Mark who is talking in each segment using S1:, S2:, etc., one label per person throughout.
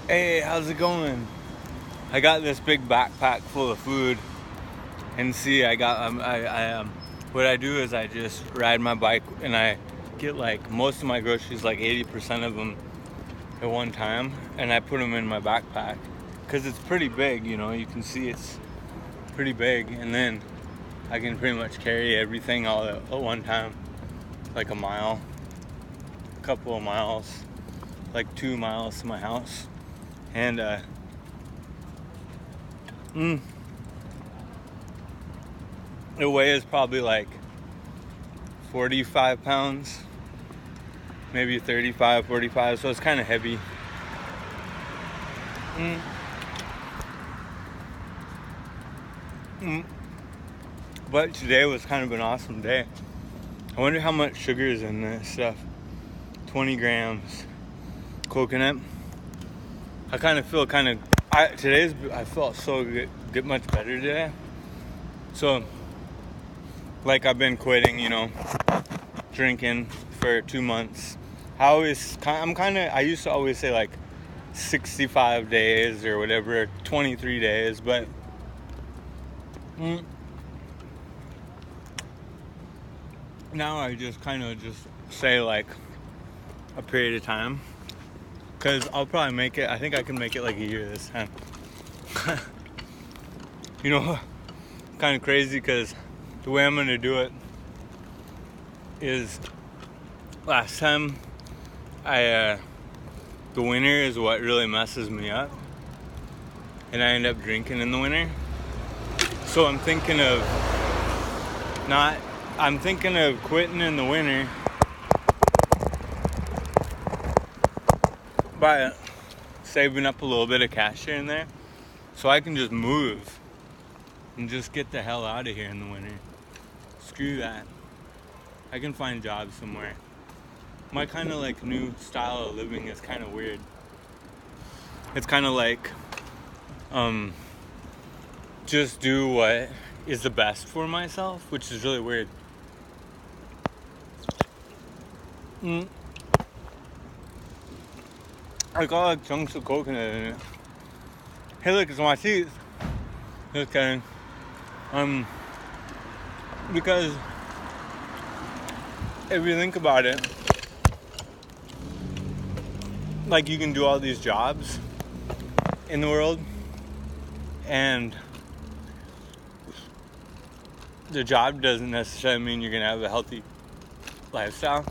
S1: Hey, how's it going? I got this big backpack full of food, and see, what I do is I just ride my bike, and I get like most of my groceries, like 80% of them at one time, and I put them in my backpack, cause it's pretty big. You can see it's pretty big, and then I can pretty much carry everything all at one time, like a couple of miles, like 2 miles to my house, and Mm, it weighs probably like 45 pounds, maybe 35, 45, so it's kind of heavy. Mm, mm. But today was kind of an awesome day. I wonder how much sugar is in this stuff. 20 grams coconut. I kind of feel I felt so good, get much better today. So, like I've been quitting, drinking for 2 months. I used to always say like 65 days or whatever, 23 days, but now I just kind of just say like a period of time, because I'll probably make it, I think I can make it like a year this time. Kind of crazy, because the way I'm going to do it is, last time the winter is what really messes me up, and I end up drinking in the winter. So I'm thinking of quitting in the winter by saving up a little bit of cash here and there, so I can just move and just get the hell out of here in the winter. Screw that. I can find jobs somewhere. My kind of like new style of living is kind of weird. It's kind of like just do what is the best for myself, which is really weird. I got like chunks of coconut in it. Hey, look, it's my teeth. Just kidding. Because if you think about it, like, you can do all these jobs in the world, and the job doesn't necessarily mean you're gonna have a healthy lifestyle.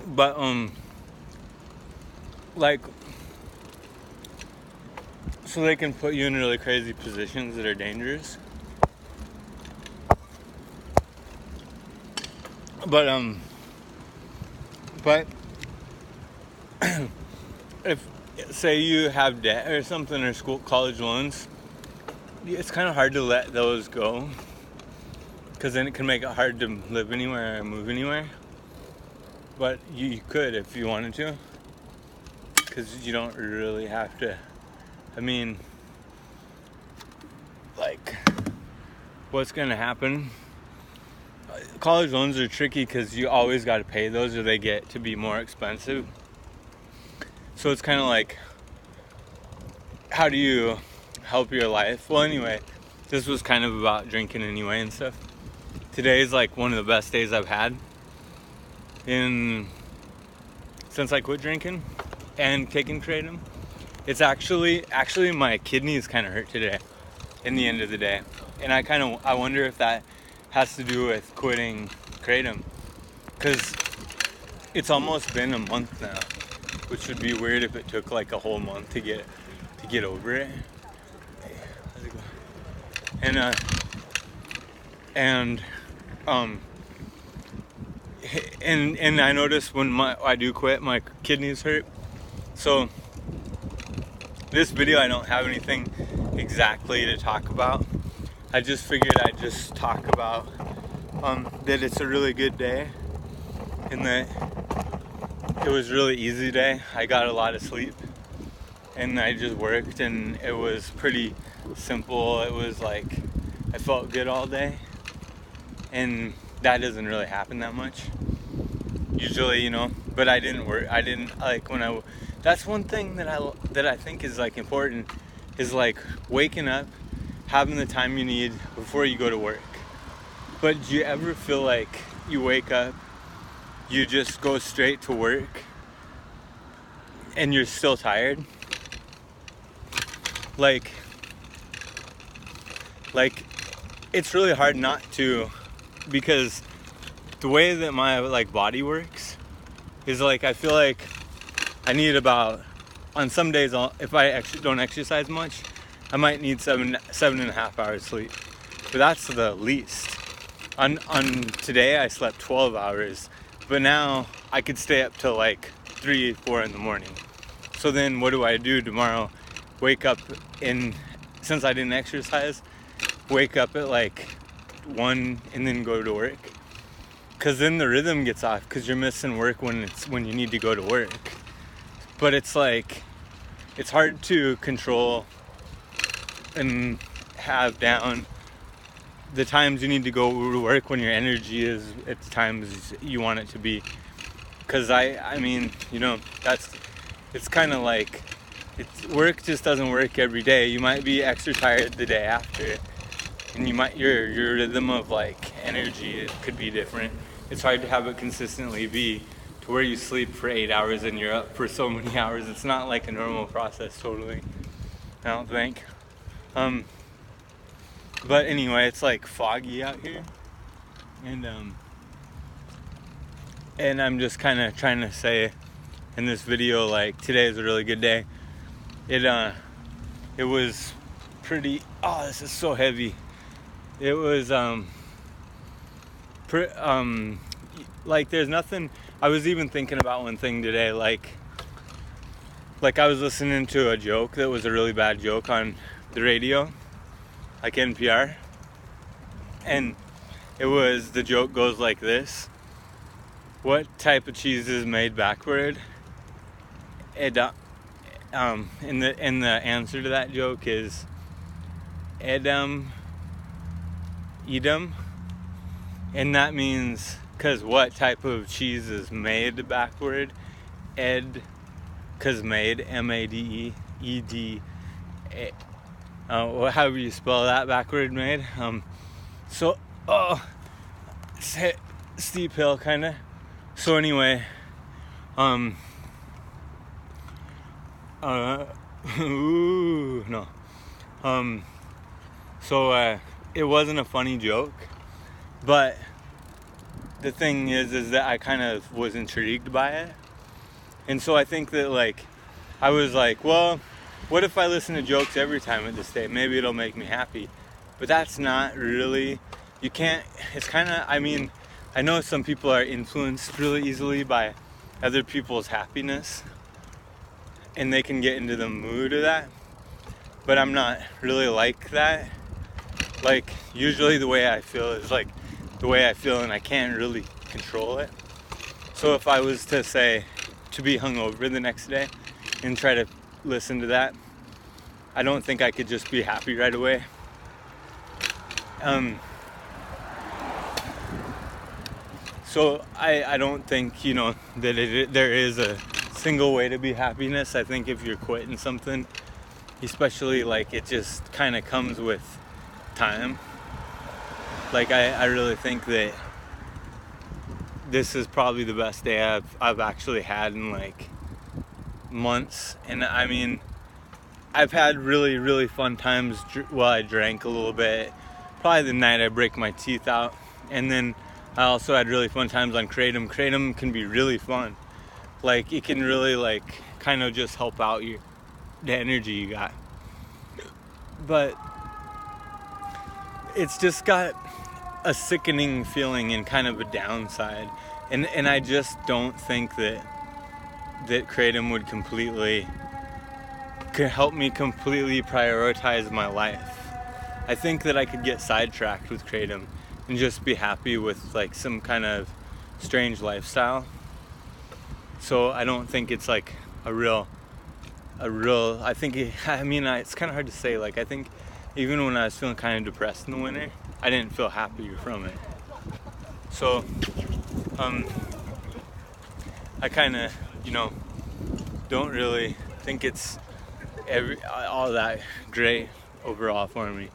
S1: But like, so they can put you in really crazy positions that are dangerous. But if, say, you have debt or something, or college loans, it's kind of hard to let those go, because then it can make it hard to live anywhere or move anywhere. But you could if you wanted to, because you don't really have to. I mean, like, what's gonna happen? College loans are tricky because you always got to pay those, or they get to be more expensive. So it's kind of like, how do you help your life? Well, anyway, this was kind of about drinking anyway and stuff. Today is like one of the best days I've had since I quit drinking and taking kratom. It's actually my kidneys kind of hurt today in the end of the day, and I wonder if that has to do with quitting kratom, because it's almost been a month now, which would be weird if it took like a whole month to get over it. Hey, how's it going? And I notice when I do quit, my kidneys hurt. So this video, I don't have anything exactly to talk about. I just figured I'd just talk about that it's a really good day, and that it was a really easy day. I got a lot of sleep, and I just worked, and it was pretty simple. It was like, I felt good all day, and that doesn't really happen that much usually, you know. But I didn't like when that's one thing that I think is like important, is like waking up, having the time you need before you go to work. But do you ever feel like you wake up, you just go straight to work and you're still tired? Like it's really hard not to, because the way that my like body works is like, I feel like I need about, on some days if I don't exercise much, I might need 7.5 hours sleep, but that's the least. On today I slept 12 hours, but now I could stay up till like 3-4 in the morning. So then what do I do tomorrow? Wake up since I didn't exercise, wake up at like 1 and then go to work, because then the rhythm gets off, because you're missing work when you need to go to work. But it's like, it's hard to control and have down the times you need to go to work when your energy is at the times you want it to be. Because I mean, you know, it's kind of like, work just doesn't work every day. You might be extra tired the day after, and your rhythm of like energy, it could be different. It's hard to have it consistently be to where you sleep for 8 hours and you're up for so many hours. It's not like a normal process, totally, I don't think. But anyway, it's like foggy out here, and I'm just kind of trying to say in this video, like, today is a really good day. It was pretty, oh, this is so heavy. It was like, there's nothing. I was even thinking about one thing today, like I was listening to a joke that was a really bad joke on the radio, like NPR, and the joke goes like this: what type of cheese is made backward? And the answer to that joke is Edam, and that means, because what type of cheese is made backward? Because made, M-A-D-E-E-D, however you spell that, backward, made. So, steep hill, kind of. So anyway, so it wasn't a funny joke, but the thing is that I kind of was intrigued by it. And so I think that, like, I was like, well, what if I listen to jokes every time at this day? Maybe it'll make me happy. But that's not really, you can't, it's kind of, I mean, I know some people are influenced really easily by other people's happiness, and they can get into the mood of that, but I'm not really like that. Like, usually the way I feel is like the way I feel, and I can't really control it. So if I was to say, to be hungover the next day and try to listen to that, I don't think I could just be happy right away. So I don't think, you know, that there is a single way to be happiness. I think if you're quitting something, especially, like, it just kind of comes with time. Like, I really think that this is probably the best day I've actually had in like months. And I mean, I've had really, really fun times while I drank a little bit. Probably the night I break my teeth out. And then I also had really fun times on kratom. Kratom can be really fun. Like, it can really, like, kind of just help out the energy you got. But it's just got a sickening feeling and kind of a downside. And I just don't think that kratom could help me completely prioritize my life. I think that I could get sidetracked with kratom and just be happy with, like, some kind of strange lifestyle. So I don't think it's like a real, I think, it's kind of hard to say. Like, I think even when I was feeling kind of depressed in the winter, I didn't feel happy from it. So I kind of, don't really think it's all that great overall for me.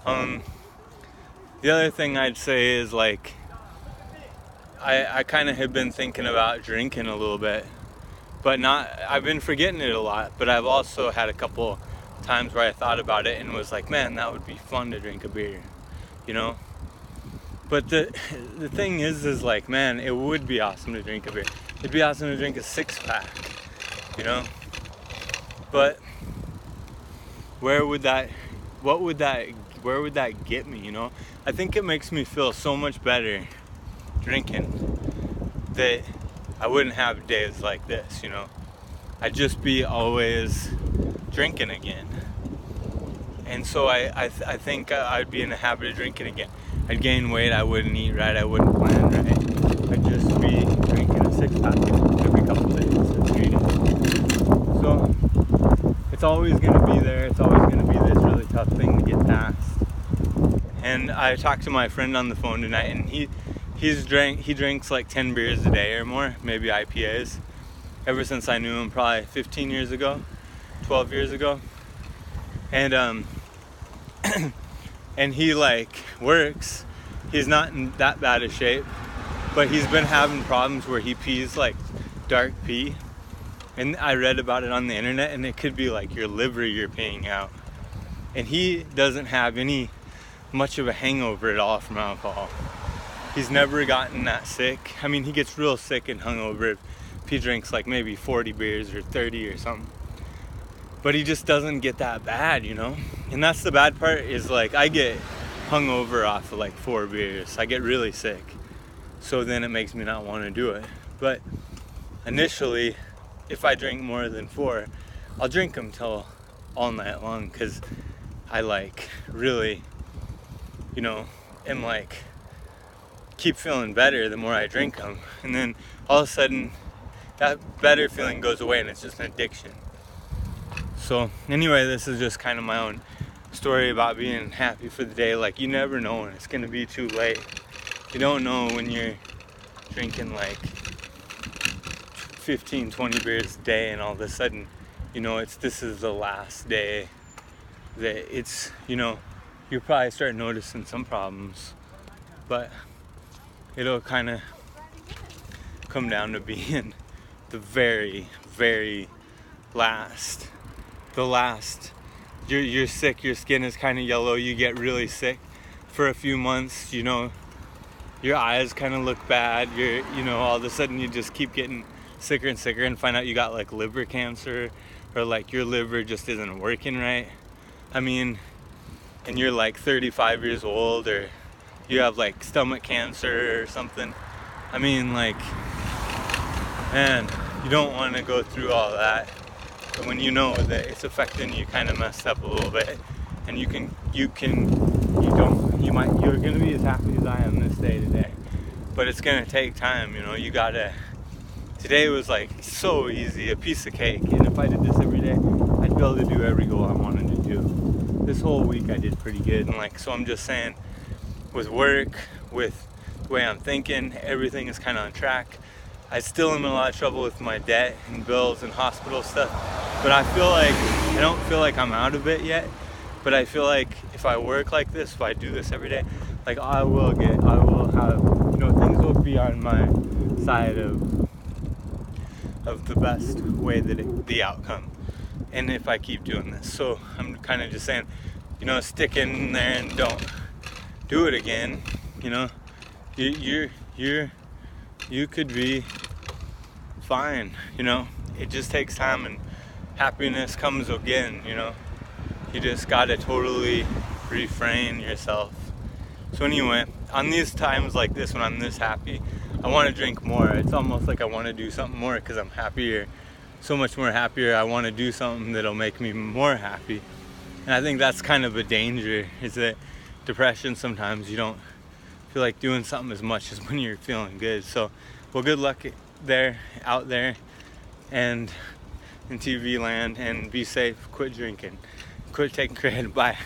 S1: The other thing I'd say is like I kind of have been thinking about drinking a little bit, but I've been forgetting it a lot, but I've also had a couple times where I thought about it and was like, man, that would be fun to drink a beer, But the thing is like, man, it would be awesome to drink a beer. It'd be awesome to drink a 6-pack, But where would that get me, I think it makes me feel so much better drinking that I wouldn't have days like this, I'd just be always drinking again. And so I think I'd be in the habit of drinking again. I'd gain weight, I wouldn't eat right, I wouldn't plan right. I'd just be drinking a 6-pack every couple days or 3 days. So it's always gonna be there. It's always gonna be this really tough thing to get past. And I talked to my friend on the phone tonight, and he drinks like 10 beers a day or more, maybe IPAs, ever since I knew him, probably 15 years ago, 12 years ago. And and he like works. He's not in that bad of shape, but he's been having problems where he pees like dark pee. And I read about it on the internet, and it could be like your liver you're peeing out. And he doesn't have much of a hangover at all from alcohol. He's never gotten that sick. I mean, he gets real sick and hungover if he drinks like maybe 40 beers or 30 or something. But he just doesn't get that bad, And that's the bad part, is like I get hungover off of like 4 beers. I get really sick. So then it makes me not want to do it. But initially, if I drink more than 4, I'll drink them till all night long, because I like really, am like keep feeling better the more I drink them. And then all of a sudden that better feeling goes away, and it's just an addiction. So anyway, this is just kind of my own story about being happy for the day. Like, you never know when it's gonna be too late. You don't know when you're drinking like 15, 20 beers a day, and all of a sudden, this is the last day that it's, you probably start noticing some problems, but it'll kind of come down to being the very, very last. You're sick, your skin is kind of yellow, you get really sick for a few months, your eyes kind of look bad, all of a sudden you just keep getting sicker and sicker, and find out you got like liver cancer, or like your liver just isn't working right. I mean, and you're like 35 years old, or you have like stomach cancer or something. I mean, like, man, you don't want to go through all that. But when you know that it's affecting you kind of messed up a little bit, and you're gonna be as happy as I am this day today, but it's gonna take time, today was like so easy, a piece of cake, and if I did this every day, I'd be able to do every goal I wanted to do. This whole week I did pretty good, and so I'm just saying, with work, with the way I'm thinking, everything is kind of on track. I still am in a lot of trouble with my debt and bills and hospital stuff, but I don't feel like I'm out of it yet. But I feel like if I work like this, if I do this every day, like I will have, things will be on my side of the best way the outcome. And if I keep doing this, so I'm kind of just saying, stick in there and don't do it again. You could be fine, it just takes time, and happiness comes again, you just gotta totally refrain yourself. So anyway, on these times like this, when I'm this happy, I want to drink more. It's almost like I want to do something more, because I'm happier, so much more happier. I want to do something that'll make me more happy. And I think that's kind of a danger, is that depression, sometimes you don't feel like doing something as much as when you're feeling good. So, well, good luck out there, and in TV land, and be safe, quit drinking, quit taking credit, bye.